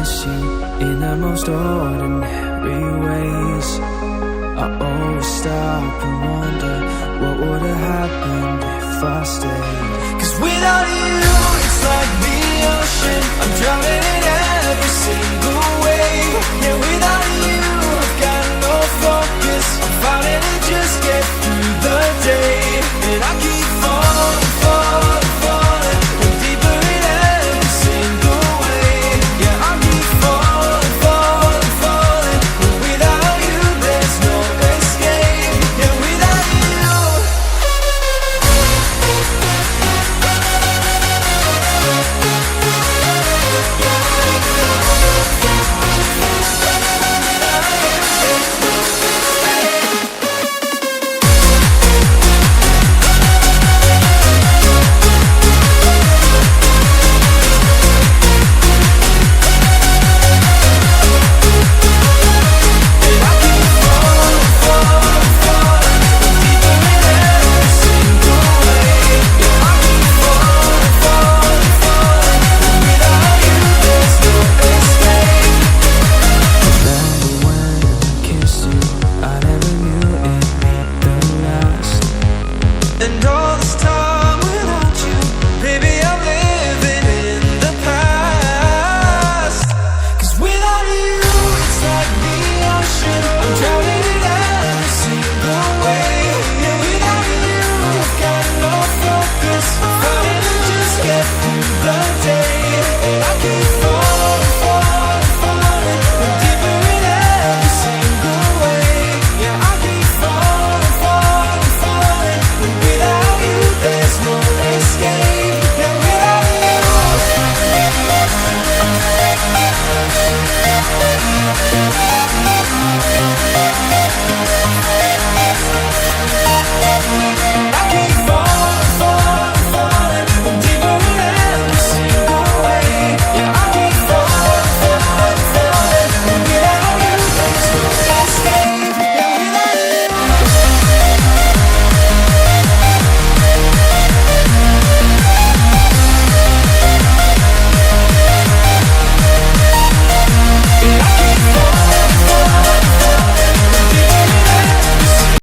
miss you in the most ordinary ways. I always stop and wonder what would have happened if I stayed. 'Cause without you, it's like the ocean, I'm drowning